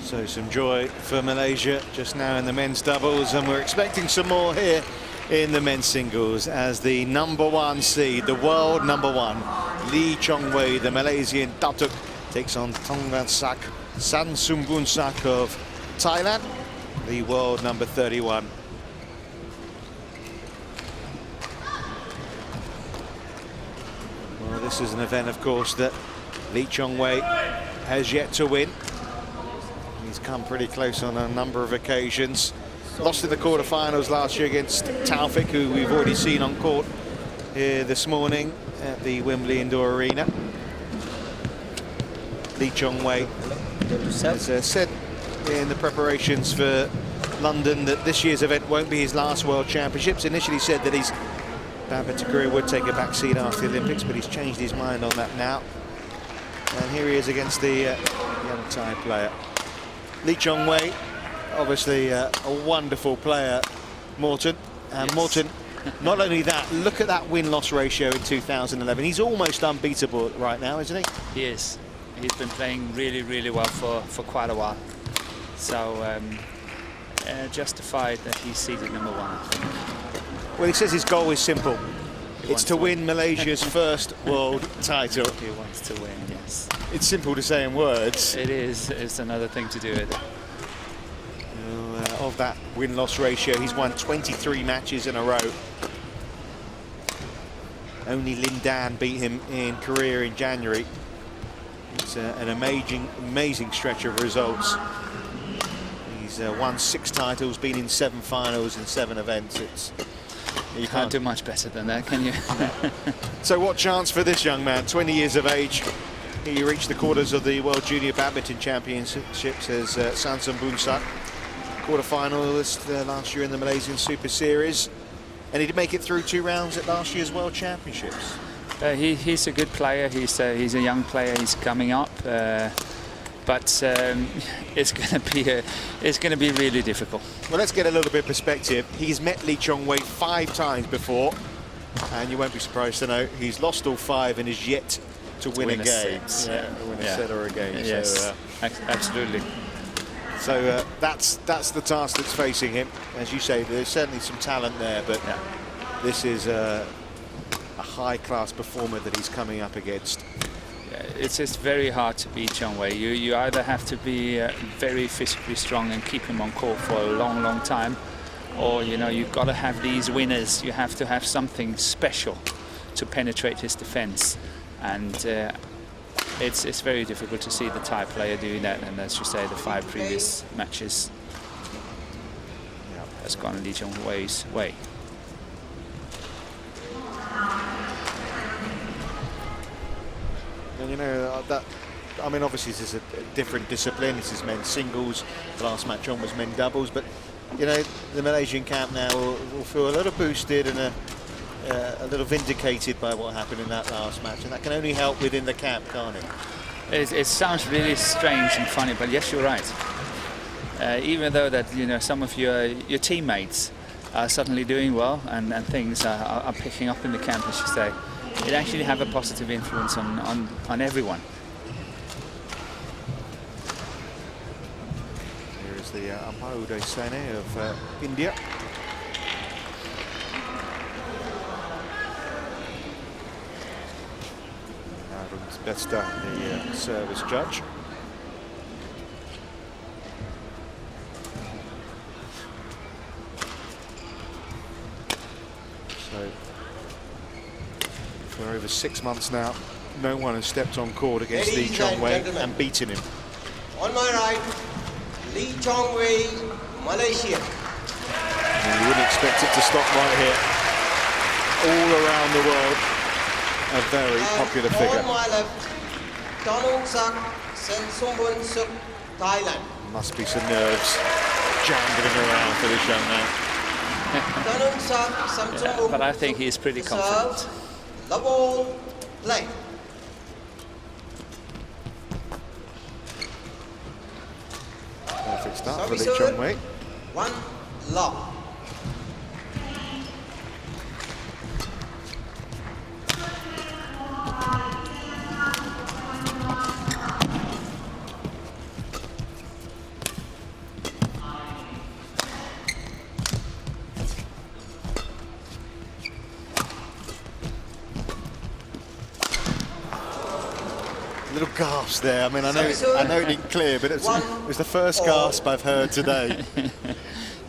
So some joy for Malaysia just now in the men's doubles, and we're expecting some more here in the men's singles as the #1 seed, the world #1, Lee Chong-wei, the Malaysian Datuk, takes on Tanongsak T.Saensomboonsuk of Thailand, the world #31. Well, this is an event, of course, that Lee Chong-wei has yet to win. He's come pretty close on a number of occasions. Lost in the quarterfinals last year against Taufik, who we've already seen on court here this morning at the Wembley Indoor Arena. Lee Chong-wei has said in the preparations for London that this year's event won't be his last World Championships. Initially said that his badminton career would take a back seat after the Olympics, but he's changed his mind on that now. And here he is against the young Thai player. Lee Chong-wei, obviously a wonderful player, Morten. And yes. Morten, not only that, look at that win-loss ratio in 2011. He's almost unbeatable right now, isn't he? He is. He's been playing really, really well for quite a while. So justified that he's seeded #1. Well, he says his goal is simple. It's to win Malaysia's first world title. He wants to win, yes. It's simple to say in words. It is. It's another thing to do it. Of that win-loss ratio, he's won 23 matches in a row. Only Lin Dan beat him in career in January. It's an amazing stretch of results. He's won 6 titles, been in 7 finals in 7 events. You can't do much better than that, can you? So what chance for this young man, 20 years of age? He reached the quarters of the World Junior Badminton Championships as T.Saensomboonsuk, quarter-finalist last year in the Malaysian Superseries, and he did make it through 2 rounds at last year's World Championships. He's a good player. He's a young player. He's coming up, but it's going to be really difficult. Well, let's get a little bit of perspective. He's met Lee Chong-wei 5 times before, and you won't be surprised to know he's lost all 5 and is yet to win a game. Yeah, win a set or a game. Yes, so, absolutely. So that's the task that's facing him. As you say, there's certainly some talent there, but this is a high-class performer that he's coming up against. Yeah, it's just very hard to beat Chong-wei. You either have to be very physically strong and keep him on court for a long, long time, or you've got to have these winners. You have to have something special to penetrate his defense, and it's very difficult to see the Thai player doing that. And as you say, the 5 previous matches has gone Lee Chong-wei's way. And I mean, obviously this is a different discipline. This is men's singles. The last match on was men's doubles, but the Malaysian camp now will feel a little boosted and a little vindicated by what happened in that last match, and that can only help within the camp, can't it? It sounds really strange and funny, but yes, you're right. Even though that some of your teammates are suddenly doing well and things are picking up in the camp, as you say, it actually have a positive influence on everyone. Here is the Uday Sene of India. Besta, the service judge. So, for over 6 months now, no one has stepped on court against Lee Chong-wei and beaten him. On my right, Lee Chong-wei, Malaysia. And you wouldn't expect it to stop right here. All around the world, a very popular figure. On my left, Tanongsak T.Saensomboonsuk, Thailand. Must be some nerves jangling around for this young man. Tanongsak, but I think he's pretty confident. Double play. Perfect start for Lee Chong-wei. 1 love. gasps there. I mean, I know it didn't clear, but it was the first gasp I've heard today.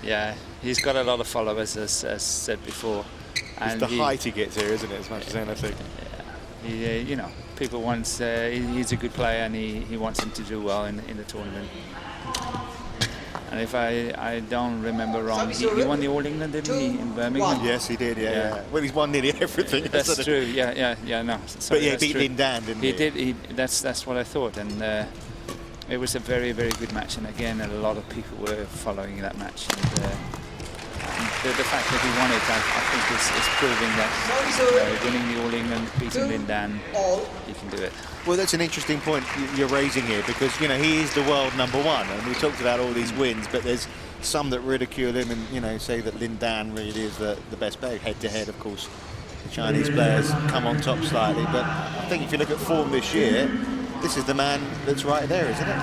Yeah, he's got a lot of followers, as said before. It's the height he gets here, isn't it, as much as anything? Yeah, you know, people want, he's a good player and he wants him to do well in the tournament. And if I don't remember wrong, he won the All England, didn't he, in Birmingham? Yes, he did, yeah. Well, he's won nearly everything. That's true, yeah, no. Sorry, but yeah, he beat Lin Dan, didn't he? He did, that's what I thought. And it was a very, very good match. And again, a lot of people were following that match. And the fact that he won it, I think is proving that winning the All England, beating Lin Dan, he can do it. Well, that's an interesting point you're raising here, because, you know, he is the world #1, and we talked about all these wins, but there's some that ridicule him and, you know, say that Lin Dan really is the best player. Head-to-head, of course, the Chinese players come on top slightly, but I think if you look at form this year, this is the man that's right there, isn't it?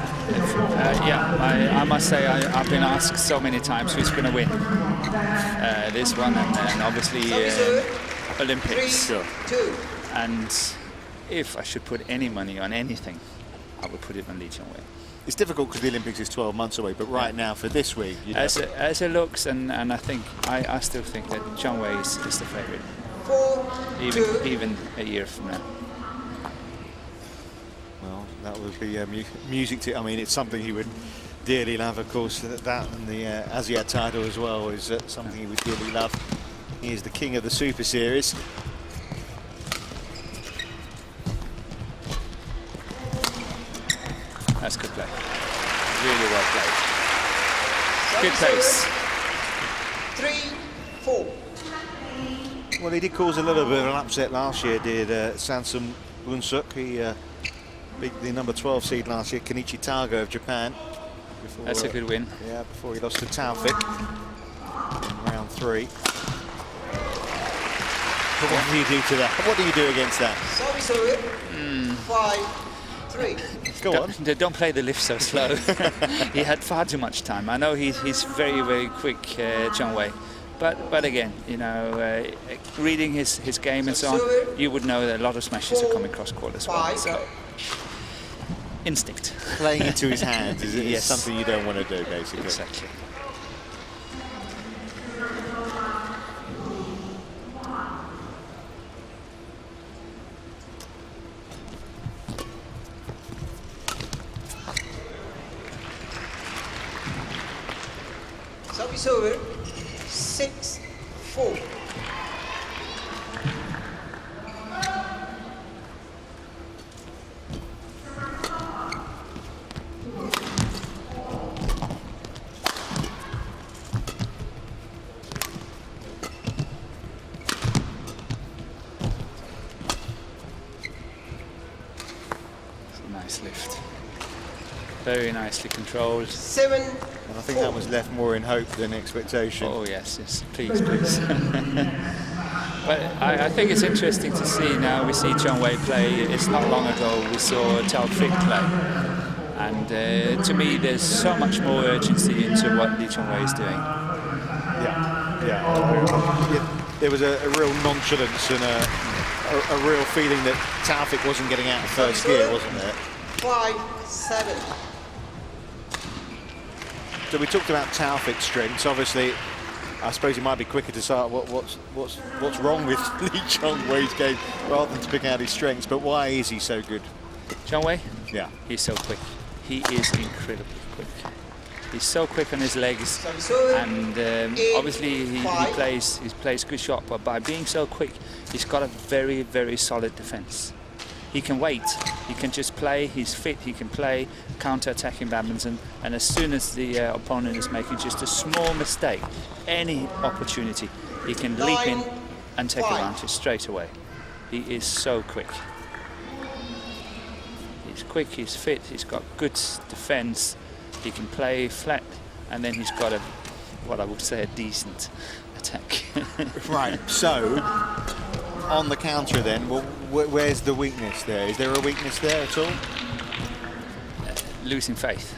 Yeah, I must say I've been asked so many times who's going to win this one, and obviously Olympics. Sure. And if I should put any money on anything, I would put it on Lee Chong-wei. It's difficult because the Olympics is 12 months away, but right now for this week, as it looks, and I think I still think that Chong-wei is the favourite, even a year from now. Well, that would be music to. I mean, it's something he would dearly love, of course. That and the Asiad title as well is something he would dearly love. He is the king of the Super Series. That's good play. Really well played. Good pace. 3-4. Well, he did cause a little bit of an upset last year, did T.Saensomboonsuk. He beat the number 12 seed last year, Kenichi Tago of Japan. Before, that's a good win. Yeah, before he lost to Taufik in round 3. But what do you do to that? What do you do against that? 5-3. Go on. Don't play the lift so slow. He had far too much time. I know he's very, very quick, Chong-wei. But again, you know, reading his game and so on, you would know that a lot of smashes are coming cross court as well. So, instinct. Playing into his hands is Yes. something you don't want to do, basically. Exactly. Service over. 6-4. Nice lift. Very nicely controlled. 7. And I think that was left more in hope than expectation. Oh yes, please. But I think it's interesting to see now. We see Chong-wei play. It's not long ago we saw Taufik play, and to me there's so much more urgency into what Lee Chong-wei is doing. Yeah. There was a real nonchalance and a real feeling that Taufik wasn't getting out of first gear, wasn't there? 5-7. So we talked about Taufik's strengths. Obviously, I suppose it might be quicker to start what's wrong with Lee Chong-wei's game rather than to pick out his strengths. But why is he so good? Chong-wei? Yeah. He's so quick. He is incredibly quick. He's so quick on his legs, and obviously he plays good shot. But by being so quick, he's got a very, very solid defense. He can wait. He can just play. He's fit. He can play counter-attacking badminton. And as soon as the opponent is making just a small mistake, any opportunity, he can leap in and take advantage straight away. He is so quick. He's quick. He's fit. He's got good defense. He can play flat, and then he's got what I would say, a decent attack. Right. So, on the counter then, well, where's the weakness there? Is there a weakness there at all? Losing faith.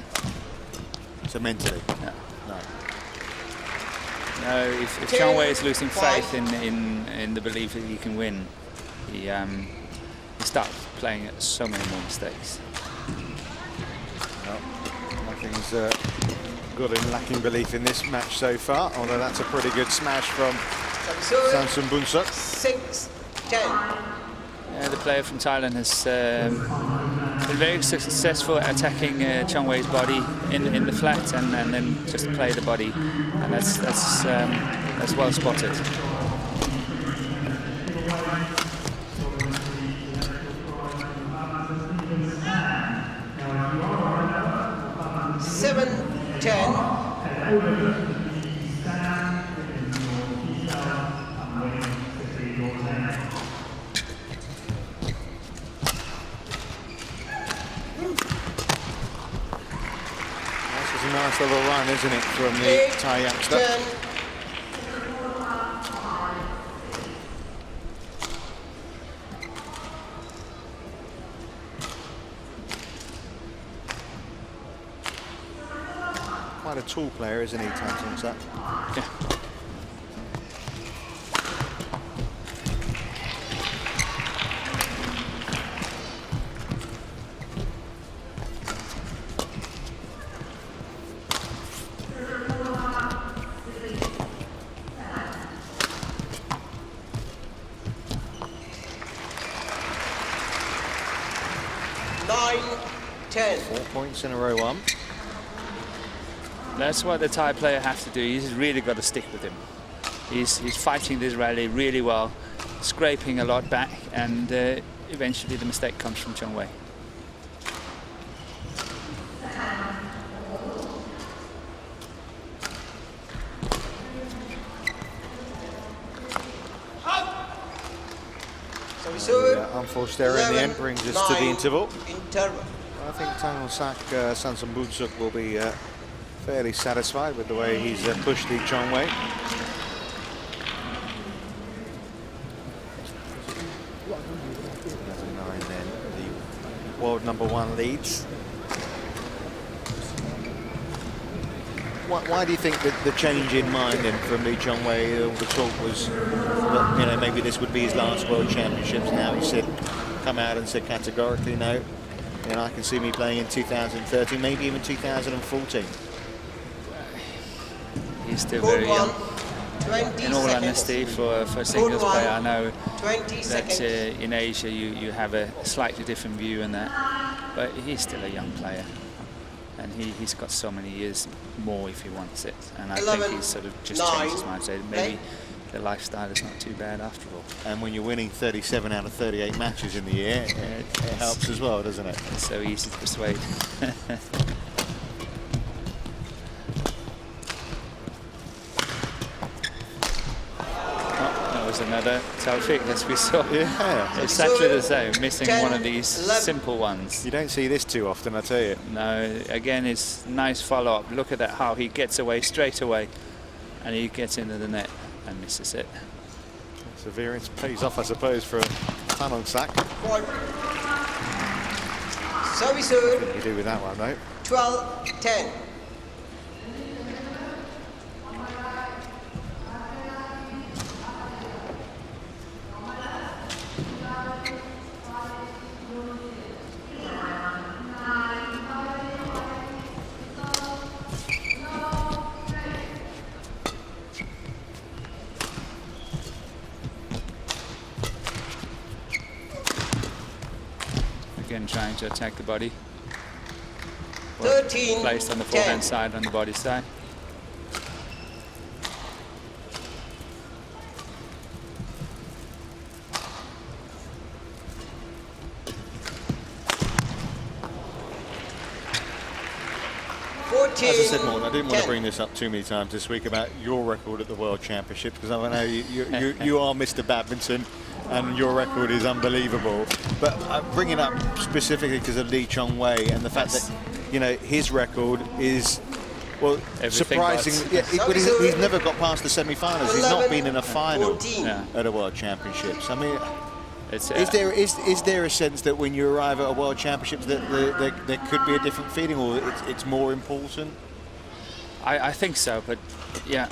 So mentally? No. No, if Chong-wei is losing faith in the belief that he can win, he starts playing at so many more mistakes. got him lacking belief in this match so far, although that's a pretty good smash from T.Saensomboonsuk. 6-10. The player from Thailand has been very successful at attacking Chong Wei's body in the flat and then just play the body, and that's well spotted. 7-10. This is a nice little run, isn't it, from the Thai youngster? 10. Quite a tall player, isn't he, Tanongsak? Yeah. Nine, 10. 4 points in a row, one. That's what the Thai player has to do. He's really got to stick with him. He's fighting this rally really well, scraping a lot back, and eventually the mistake comes from Chong Wei. Unforced error in the end brings us to the interval. Interval. I think Tanongsak T.Saensomboonsuk will be fairly satisfied with the way he's pushed the Chong Wei. 9 then, the world #1 leads. Why do you think that the change in mind then from Lee Chong Wei? All the talk was that, you know, maybe this would be his last World Championships. Now he said, come out and said categorically no. And I can see me playing in 2013, maybe even 2014. He's still very young. 20 In all seconds. honesty, for a singles player, I know 20 that seconds. in Asia you have a slightly different view on that, but he's still a young player, and he's got so many years more if he wants it, and I 11, think he's sort of just 9, changed his mindset. Maybe the lifestyle is not too bad after all. And when you're winning 37 out of 38 matches in the year, it helps as well, doesn't it? It's so easy to persuade. Another Taufik, as we saw. Yeah. Exactly the same, missing 10, one of these 11. simple ones. You don't see this too often, I tell you. No, again, it's nice follow-up. Look at that, how he gets away straight away, and he gets into the net and misses it. Perseverance pays off, I suppose, for Tanongsak. Service serve. What do you do with that one, though? 12-10. Again, trying to attack the body. 13, Placed on the 10. forehand side, on the body side. As I said, Morten, I didn't want to bring this up too many times this week about your record at the World Championships, because I know you are Mr. Badminton and your record is unbelievable. But I'm bringing it up specifically because of Lee Chong Wei and the fact that, you know, his record is, well, surprising. Yeah, he's never got past the semi-finals. He's not been in a final at a World Championships. I mean, is there a sense that when you arrive at a World Championships that there could be a different feeling, or it's more important? I think so, but yeah,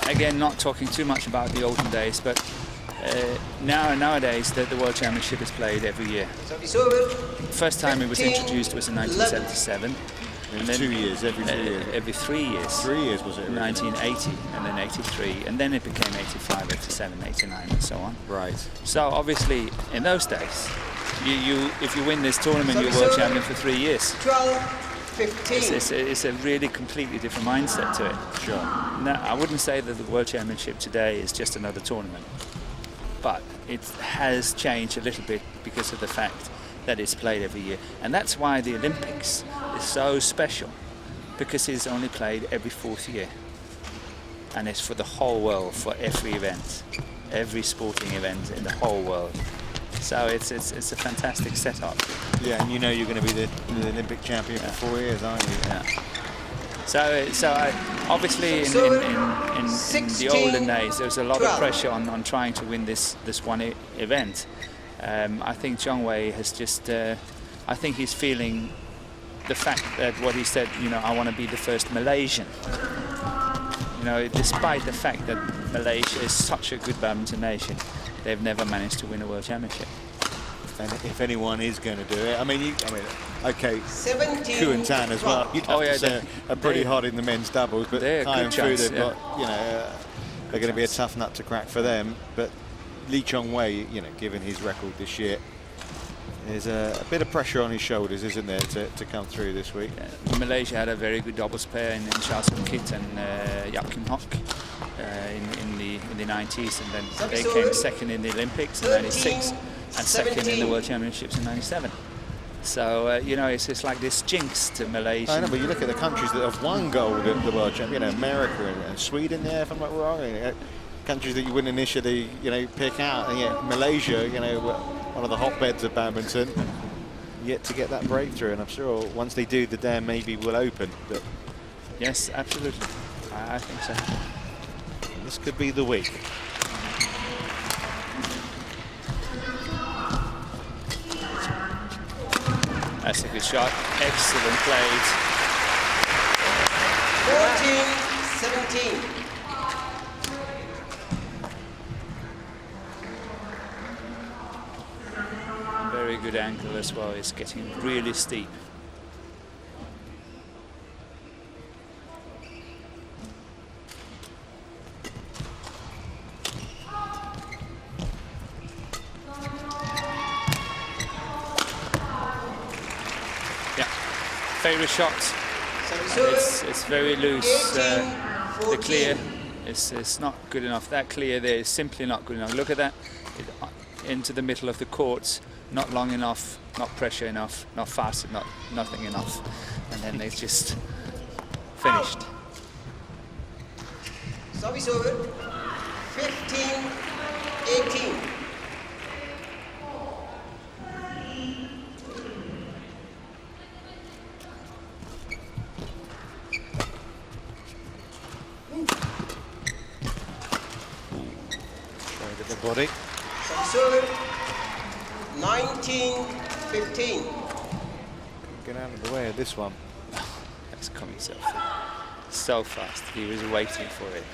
again, not talking too much about the olden days, but nowadays the World Championship is played every year. First time it was introduced was in 1977, In 2 years, every 2 years. Every 3 years. 3 years was it? 1980 and then 83 and then it became 85, 87, 89 and so on. Right. So obviously in those days, if you win this tournament, you're world champion for 3 years. 12-15. It's a really completely different mindset to it. Sure. No, I wouldn't say that the World Championship today is just another tournament, but it has changed a little bit because of the fact that it's played every year. And that's why the Olympics is so special, because it's only played every 4th year. And it's for the whole world, for every event, every sporting event in the whole world. So it's a fantastic setup. Yeah, and you know you're going to be the Olympic champion for 4 years, aren't you? Yeah. So obviously in the olden days there was a lot of pressure on trying to win this one event. I think Chong has just, I think he's feeling the fact that what he said, you know, I want to be the first Malaysian. You know, despite the fact that Malaysia is such a good badminton nation, they've never managed to win a world championship. And if anyone is going to do it, I mean, okay, 17. Ku and Tan as well. You'd have to say are pretty hot in the men's doubles, but they're Kai good and Fu, chance, they've got, you know, they're going to be a tough nut to crack for them. But Lee Chong-wei, you know, given his record this year, there's a bit of pressure on his shoulders, isn't there, to come through this week? Malaysia had a very good doubles pair in Charleston Kit and Yap Kim Hock in the 90s, and then they came second in the Olympics in 96 and second in the World Championships in 97. So, you know, it's like this jinx to Malaysia. I know, but you look at the countries that have won gold at the World Championship, you know, America and Sweden there, if I'm not wrong, countries that you wouldn't initially, you know, pick out. And yet Malaysia, you know, one of the hotbeds of badminton, yet to get that breakthrough. And I'm sure once they do, the dam maybe will open. But yes, absolutely. I think so. This could be the week. That's a good shot. Excellent played. 14-17. Very good angle as well. It's getting really steep. Favorite shot. It's very loose. The clear is not good enough. That clear there is simply not good enough. Look at that. Into the middle of the courts. Not long enough. Not pressure enough. Not fast enough. Nothing enough. And then they just finished. Service over. 15-18. Body. Service 19-15. Get out of the way of this one. That's coming so fast. He was waiting for it.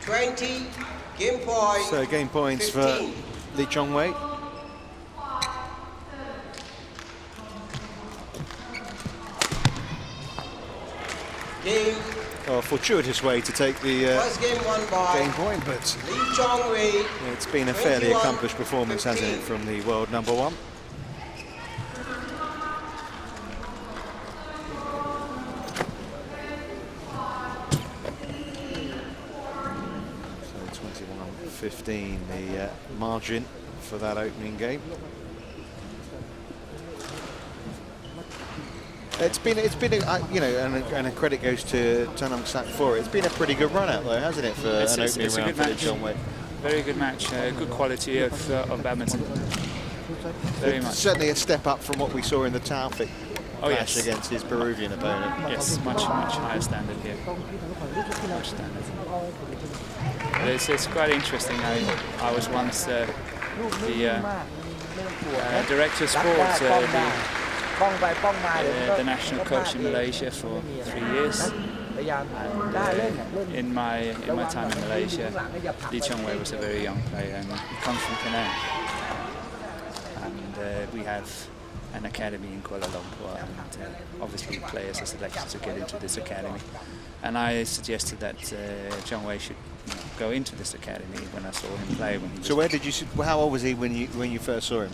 20 game points. So game points 15. for Lee Chong-wei. Game. A fortuitous way to take the First game won by game point, but Lee Chong-wei. it's been a fairly accomplished performance, hasn't it, from the world number one. So 21-15, the margin for that opening game. It's been you know, and a credit goes to Tanongsak for it. It's been a pretty good run out though, hasn't it, for an opening round for Lee Chong-wei? Very good match, good quality of badminton. Very much. Certainly a step up from what we saw in the Taufik clash yes. against his Peruvian opponent. Yes, much higher standard here. Much standard. It's quite interesting. I was once the director of sports, the national coach in Malaysia for 3 years. And in my time in Malaysia, Lee Chong-wei was a very young player, and he comes from Penang. And we have an academy in Kuala Lumpur, and obviously players are selected to get into this academy. And I suggested that Chong Wei should go into this academy when I saw him play. When he was, So where did you? How old was he when you first saw him?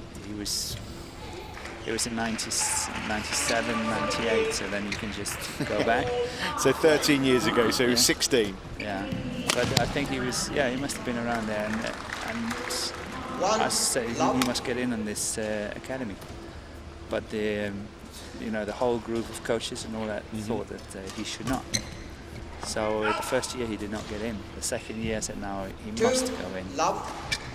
It was in 97, 98, so then you can just go back. So 13 years ago, so he was 16. Yeah, but I think he was, he must have been around there, and I say he must get in on this academy. But the whole group of coaches and all that thought that he should not. So the first year he did not get in. The second year I said, no, he must go in.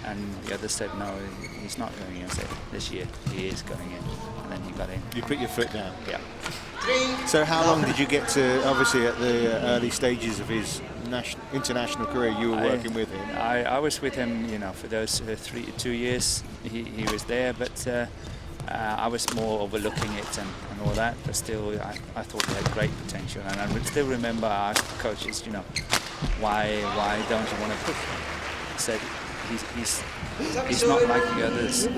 And the others said, no, he's not going in. I said, this year he is going in. And then he got in. You put your foot down? Yeah. So how long did you get to, obviously at the early stages of his international career, you were working with him? I was with him, for those 2 years he was there, but I was more overlooking it and all that, but still I thought he had great potential. And I still remember I asked the coaches, why don't you want to put him? I said, he's not like the others.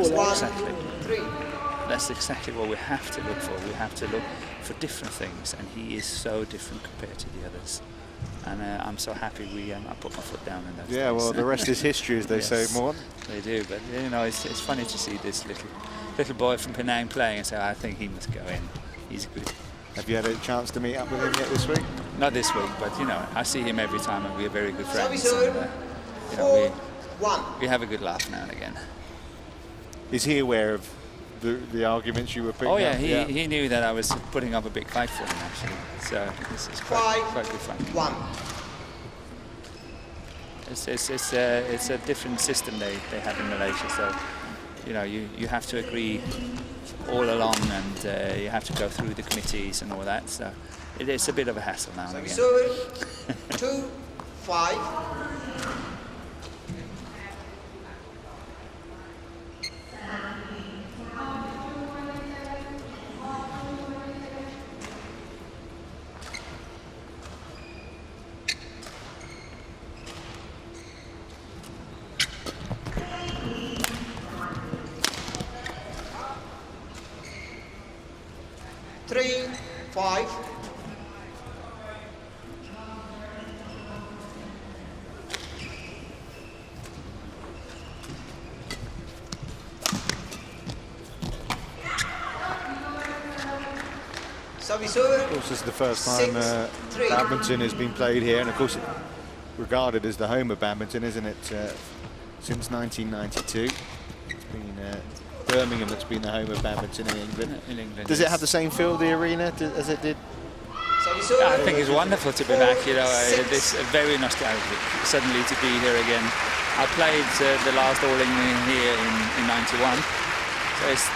That's exactly what we have to look for. We have to look for different things, and he is so different compared to the others. And I'm so happy I put my foot down in that. Yeah, well, the rest is history, as they say, Morten. They do, but it's funny to see this little boy from Penang playing and say, I think he must go in. He's good. Have you had a chance to meet up with him yet this week? Not this week, but I see him every time, and we're very good friends. And, we have a good laugh now and again. Is he aware of the arguments you were putting up? Oh yeah, he knew that I was putting up a big fight for him, actually. So this is quite good fun. It's a different system they have in Malaysia. So you have to agree all along, and you have to go through the committees and all that. So it's a bit of a hassle now and again. 2-5. Of course, this is the first time badminton has been played here, and of course, regarded as the home of badminton, isn't it? Since 1992, it's been Birmingham that's been the home of badminton in England. Does it have the same feel, the arena, as it did? I think it's wonderful to be back. It's very nostalgic suddenly to be here again. I played the last All England here in '91, so it's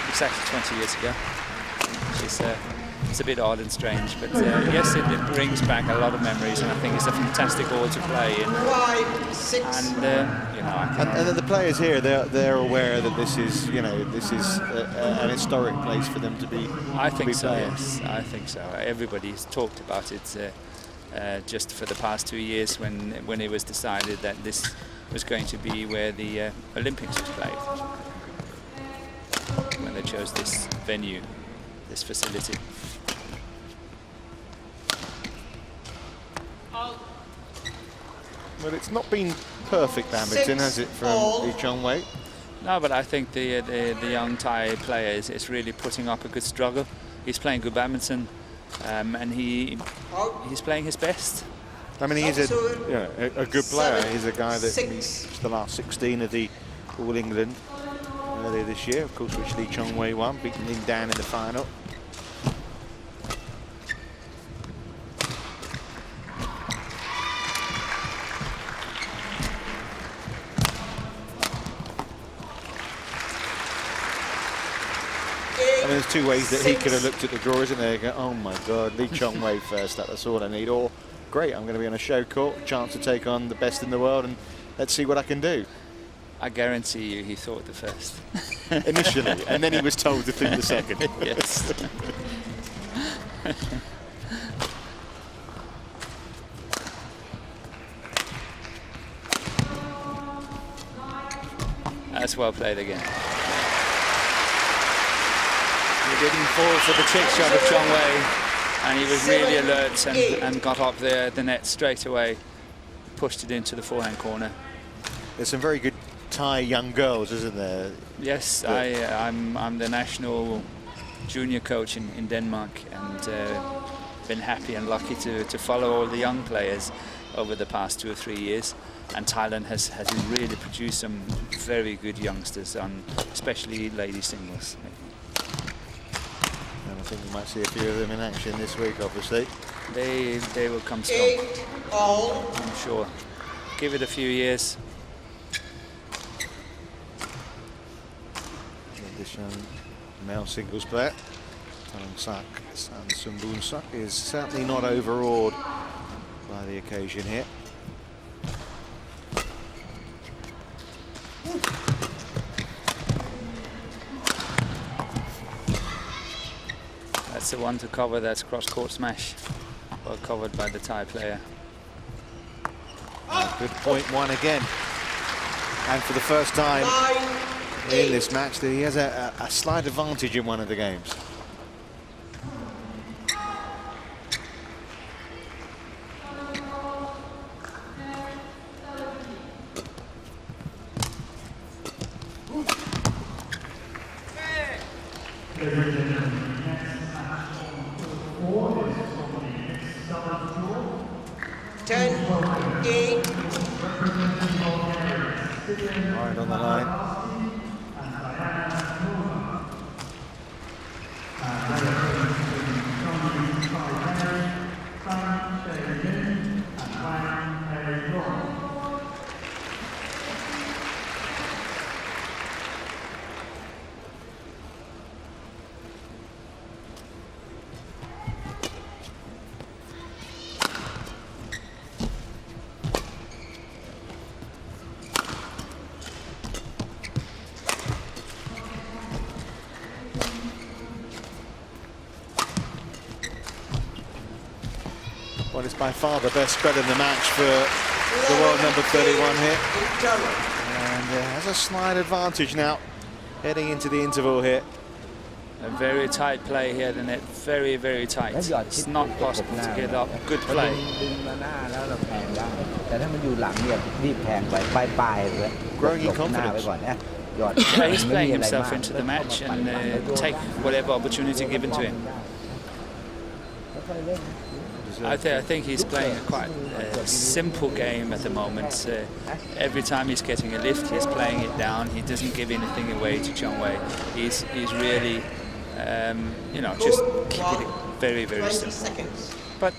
exactly 20 years ago. It's a bit odd and strange, but yes, it brings back a lot of memories, and I think it's a fantastic hall to play in. And the players here, they're aware that this is an historic place for them to be. I think so. Yes, I think so. Everybody's talked about it just for the past 2 years when it was decided that this was going to be where the Olympics was played. When they chose this venue, this facility. Well, it's not been perfect badminton, has it, from Lee Chong Wei? No, but I think the young Thai player is really putting up a good struggle. He's playing good badminton, and he's playing his best. I mean, he's a good player. He's a guy that reached the last 16 of the All England earlier this year, of course, which Lee Chong Wei won, beating him down in the final. I mean, there's two ways that he could have looked at the draw, isn't there? Go, oh my God, Lee Chong Wei first up, that's all I need. Or, great, I'm going to be on a show court, chance to take on the best in the world, and let's see what I can do. I guarantee you he thought the first. Initially, and then he was told to think the second. Yes. That's well played again. He didn't fall for the trick shot of Chong Wei, and he was really alert and got up there the net straight away, pushed it into the forehand corner. There's some very good Thai young girls, isn't there? Yes, I'm the national junior coach in Denmark, and been happy and lucky to follow all the young players over the past 2 or 3 years. And Thailand has really produced some very good youngsters, especially ladies singles. And I think we might see a few of them in action this week, obviously. They will come strong, I'm sure. Give it a few years. This young male singles player, Tanongsak T.Saensomboonsuk, is certainly not overawed by the occasion here. That's the one to cover. That's cross-court smash. Well covered by the Thai player. Good point one again. And for the first time in this match, he has a slight advantage in one of the games. Right on the line. Well, it's by far the best spread in the match for the world number 31 here. And has a slight advantage now, heading into the interval here. A very tight play here, the net. Very, very tight. It's not possible to get up. Good play. Growing in confidence. Yeah, he's playing himself into the match and take whatever opportunity given to him. I think he's playing a quite simple game at the moment. Every time he's getting a lift, he's playing it down. He doesn't give anything away to Chong Wei. He's really, you know, just keeping it very, very simple. But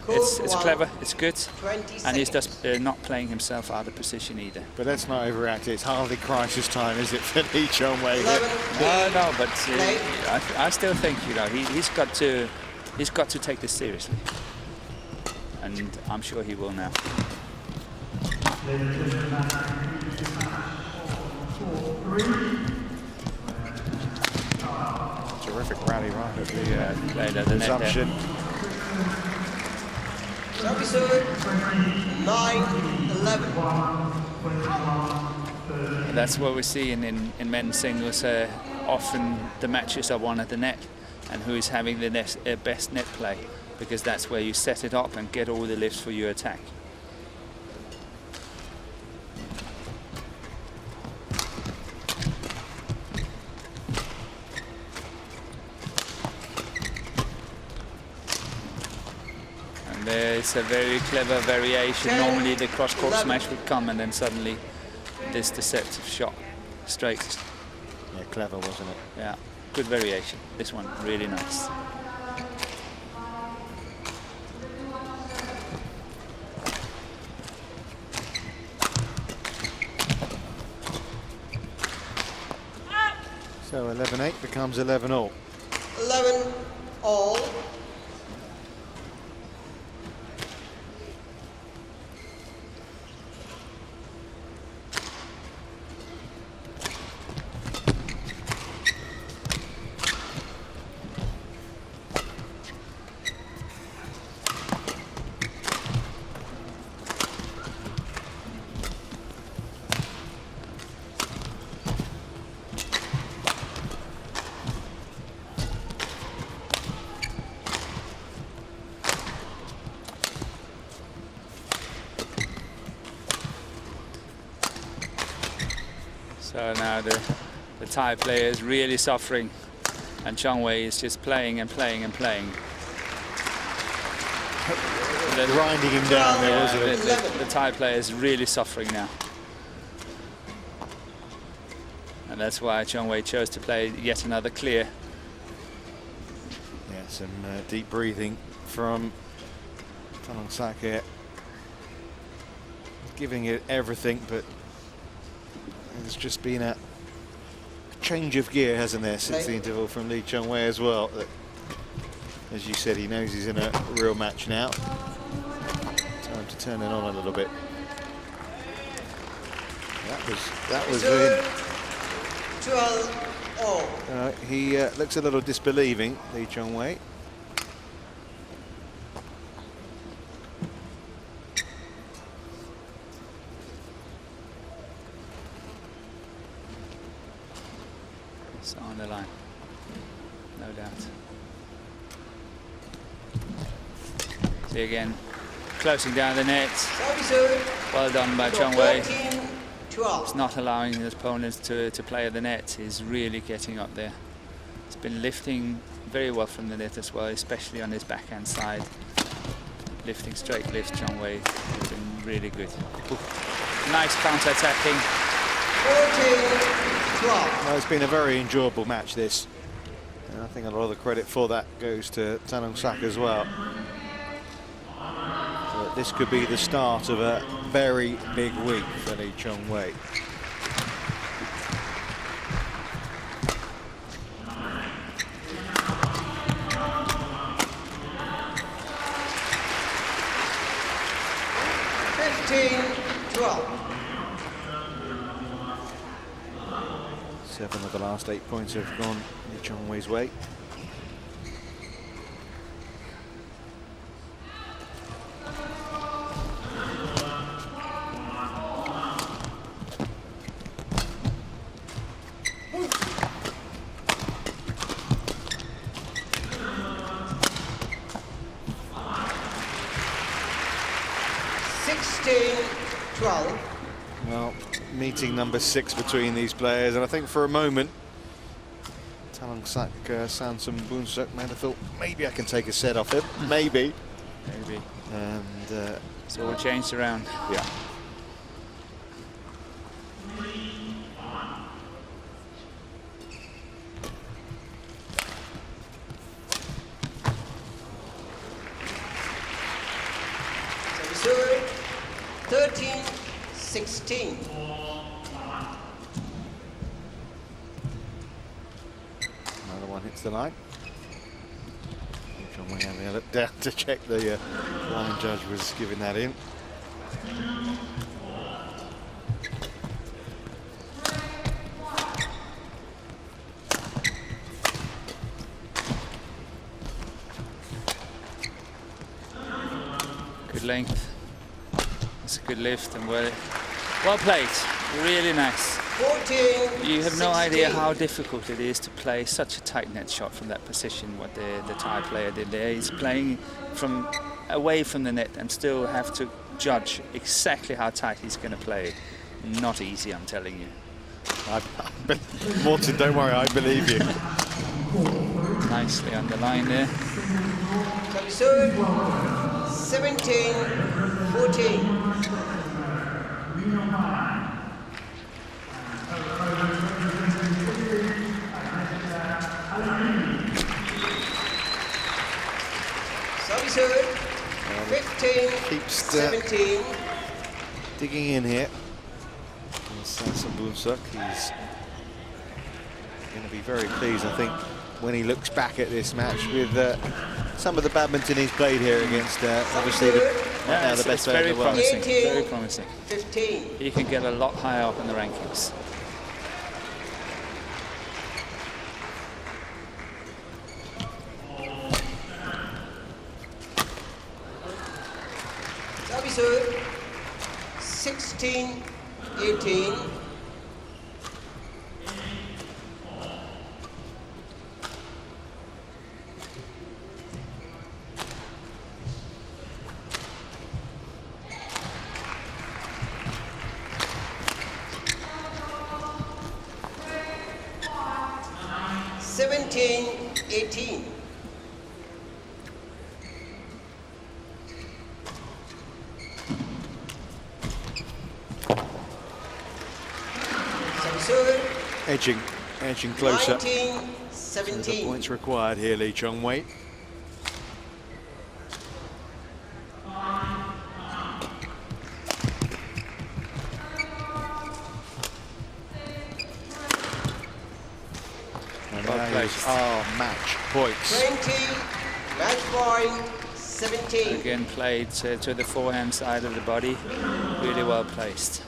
it's clever, it's good, and he's just not playing himself out of position either. But let's not overreact. It's hardly crisis time, is it, for Lee Chong Wei? No, but I still think, you know, he's got to take this seriously. And I'm sure he will now. Terrific rally right at the resumption. That's what we see in men's singles. Often the matches are won at the net, and who is having the best net play, because that's where you set it up and get all the lifts for your attack. And there's a very clever variation. Normally the cross-court smash would come, and then suddenly this deceptive shot straight. Yeah, clever, wasn't it? Yeah, good variation. This one really nice. So 11-8 becomes 11-all. 11-all. the Thai player is really suffering, and Chong Wei is just playing and playing and playing. Grinding him down there, wasn't it? The Thai player is really suffering now. And that's why Chong Wei chose to play yet another clear. Yeah, some deep breathing from Tanongsak here. Giving it everything, but there's just been a change of gear, hasn't there, since the interval from Lee Chong Wei as well. That, as you said, he knows he's in a real match now. Time to turn it on a little bit. That was in. 12-all. He looks a little disbelieving, Lee Chong Wei. So on the line, no doubt. See again, closing down the net. Well done by Chong Wei. He's not allowing his opponents to play at the net. He's really getting up there. He's been lifting very well from the net as well, especially on his backhand side. Lifting straight lift, Chong Wei has been really good. Nice counter-attacking. 14-12. Well, it's been a very enjoyable match, this. And I think a lot of the credit for that goes to Tanongsak as well. But this could be the start of a very big week for Lee Chong Wei. Seven of the last 8 points have gone Lee Chong Wei's way. Well, meeting number 6 between these players, and I think for a moment Tanongsak T.Saensomboonsuk might have thought maybe I can take a set off him, maybe. And so we'll change around. Yeah. Missouri, 13-16. Another one hits the line. Chong Wei having a look down to check the line judge was giving that in. Good length. It's a good lift and well played. Really nice. 14, You have no 16. idea how difficult it is to play such a tight net shot from that position, what the Thai player did there. He's playing from away from the net and still have to judge exactly how tight he's going to play. Not easy, I'm telling you. Morton, don't worry, I believe you. Nicely underlined there. Missouri, 17-14. Missouri, 15-17. Digging in here. T.Saensomboonsuk, he's going to be very pleased, I think, when he looks back at this match with some of the badminton he's played here against, obviously, now the best player in the world. Promising, very promising. 15. He can get a lot higher up in the rankings. Missouri, 16-18. 18. Edging closer. 19, The 17. points required here, Lee Chong-wei. And Well that played. is our match points. 20, match point, 17. Again, played to the forehand side of the body. Really well placed.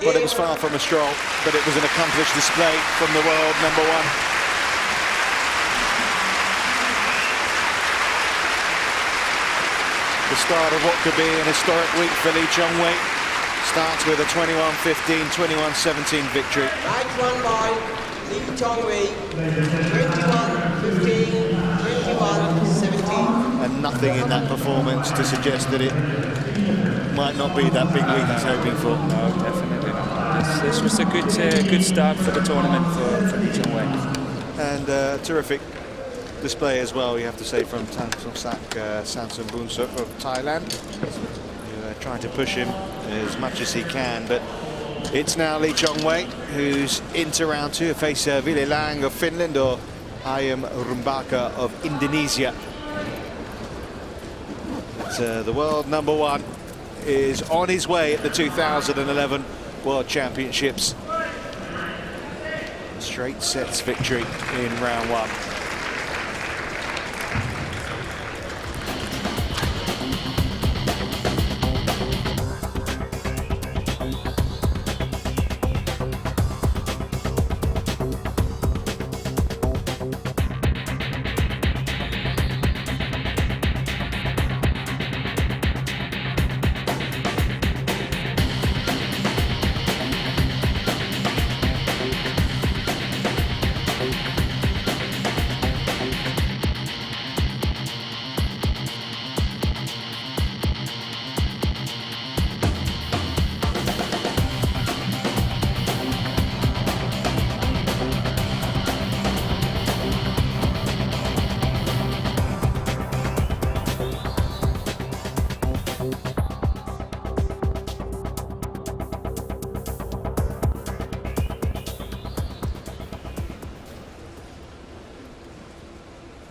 Well, it was far from a stroll, but it was an accomplished display from the world number one. The start of what could be an historic week for Lee Chong-wei starts with a 21-15, 21-17 victory. Match won by Lee Chong-wei, 21-15, 21-17. And nothing in that performance to suggest that it might not be that big lead he's hoping for. No, definitely not. This was a good start for the tournament for Lee Chong-wei. And terrific display as well, you have to say, from Tanongsak T.Saensomboonsuk of Thailand. Trying to push him as much as he can, but it's now Lee Chong-wei who's into round two, face Ville Lang of Finland or Ayam Rumbaka of Indonesia. But, the world number one is on his way at the 2011 World Championships. Straight sets victory in round one.